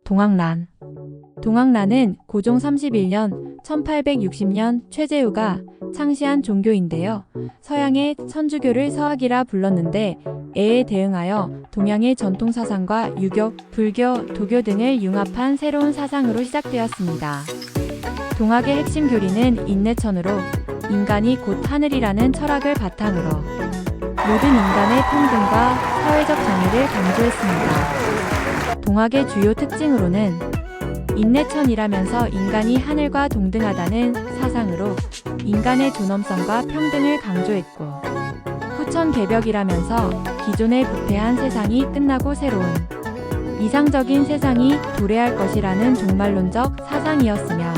동학난. 동학난은 고종 31년 1860년 최재우가 창시한 종교인데요. 서양의 천주교를 서학이라 불렀는데 에에 대응하여 동양의 전통 사상과 유교, 불교, 도교 등을 융합한 새로운 사상으로 시작되었습니다. 동학의 핵심 교리는 인내천으로 인간이 곧 하늘이라는 철학을 바탕으로 모든 인간의 평등과 사회적 정의를 강조했습니다. 동학의 주요 특징으로는 인내천이라면서 인간이 하늘과 동등하다는 사상으로 인간의 존엄성과 평등을 강조했고, 후천개벽이라면서 기존의 부패한 세상이 끝나고 새로운 이상적인 세상이 도래할 것이라는 종말론적 사상이었으며,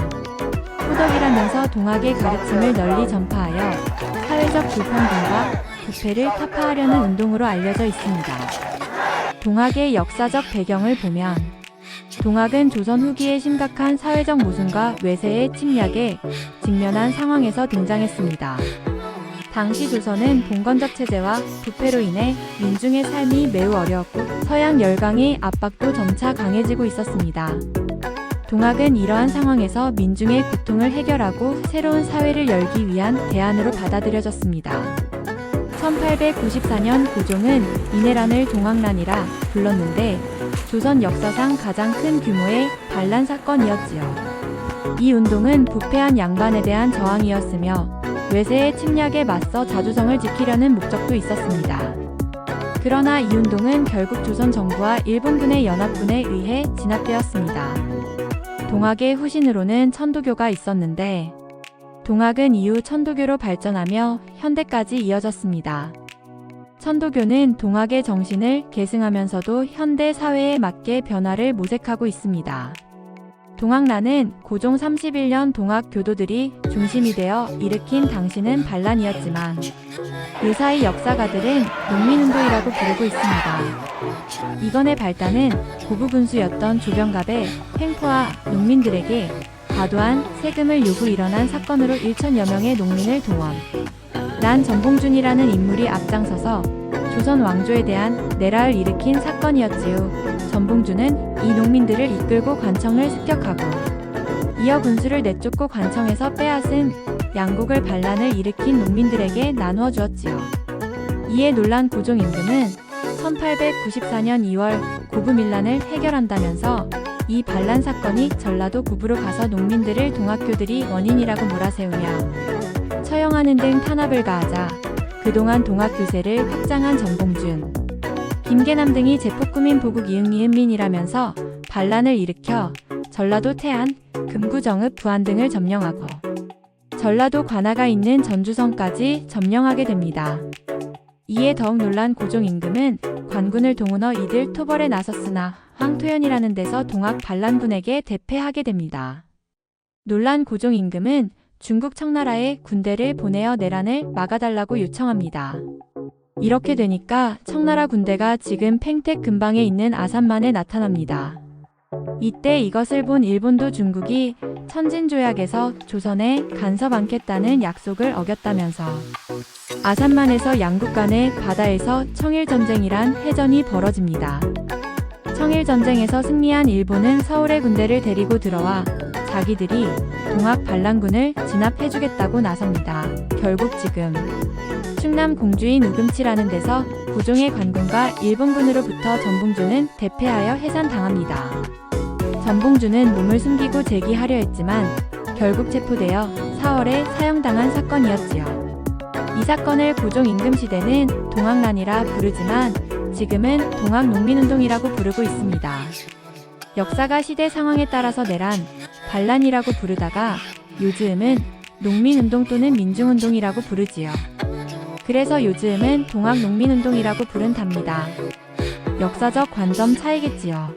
호덕이라면서 동학의 가르침을 널리 전파하여 사회적 불평등과 부패를 타파하려는 운동으로 알려져 있습니다. 동학의 역사적 배경을 보면 동학은 조선 후기에 심각한 사회적 모순과 외세의 침략에 직면한 상황에서 등장했습니다. 당시 조선은 봉건적 체제와 부패로 인해 민중의 삶이 매우 어려웠고 서양 열강의 압박도 점차 강해지고 있었습니다. 동학은 이러한 상황에서 민중의 고통을 해결하고 새로운 사회를 열기 위한 대안으로 받아들여졌습니다. 1894년 고종은 이내란을 동학난이라 불렀는데 조선 역사상 가장 큰 규모의 반란 사건이었지요. 이 운동은 부패한 양반에 대한 저항이었으며 외세의 침략에 맞서 자주성을 지키려는 목적도 있었습니다. 그러나 이 운동은 결국 조선 정부와 일본군의 연합군에 의해 진압되었습니다. 동학의 후신으로는 천도교가 있었는데 동학은 이후 천도교로 발전하며 현대까지 이어졌습니다. 천도교는 동학의 정신을 계승하면서도 현대 사회에 맞게 변화를 모색하고 있습니다. 동학난은 고종 31년 동학 교도들이 중심이 되어 일으킨 당시는 반란이었지만 의사의 역사가들은 농민운동이라고 부르고 있습니다. 이건의 발단은 고부군수였던 조병갑의 횡포와 농민들에게 과도한 세금을 요구 일어난 사건으로 1천여 명의 농민을 동원. 난 전봉준이라는 인물이 앞장서서 조선 왕조에 대한 내라를 일으킨 사건이었지요. 전봉준은 이 농민들을 이끌고 관청을 습격하고 이어 군수를 내쫓고 관청에서 빼앗은 양곡을 반란을 일으킨 농민들에게 나누어 주었지요. 이에 놀란 고종 임금은 1894년 2월 고부밀란을 해결한다면서 이 반란 사건이 전라도 구부로 가서 농민들을 동학교들이 원인이라고 몰아세우며 처형하는 등 탄압을 가하자 그동안 동학 교세를 확장한 전봉준, 김계남 등이 제폭구민 보국 이응이은민이라면서 반란을 일으켜 전라도 태안, 금구정읍, 부안 등을 점령하고 전라도 관아가 있는 전주성까지 점령하게 됩니다. 이에 더욱 놀란 고종 임금은 관군을 동원해 이들 토벌에 나섰으나 황토현이라는 데서 동학 반란군에게 대패하게 됩니다. 놀란 고종 임금은 중국 청나라에 군대를 보내어 내란을 막아달라고 요청합니다. 이렇게 되니까 청나라 군대가 지금 팽택 근방에 있는 아산만에 나타납니다. 이때 이것을 본 일본도 중국이 천진조약에서 조선에 간섭 않겠다는 약속을 어겼다면서 아산만에서 양국 간의 바다에서 청일전쟁이란 해전이 벌어집니다. 청일전쟁에서 승리한 일본은 서울에 군대를 데리고 들어와 자기들이 동학 반란군을 진압해주겠다고 나섭니다. 결국 지금 충남 공주인 우금치라는 데서 고종의 관군과 일본군으로부터 전봉준은 대패하여 해산당합니다. 전봉준은 몸을 숨기고 재기하려 했지만 결국 체포되어 4월에 사형당한 사건이었지요. 이 사건을 고종 임금 시대는 동학난이라 부르지만 지금은 동학농민운동이라고 부르고 있습니다. 역사가 시대 상황에 따라서 내란, 반란이라고 부르다가 요즘은 농민운동 또는 민중운동이라고 부르지요. 그래서 요즘은 동학농민운동이라고 부른답니다. 역사적 관점 차이겠지요.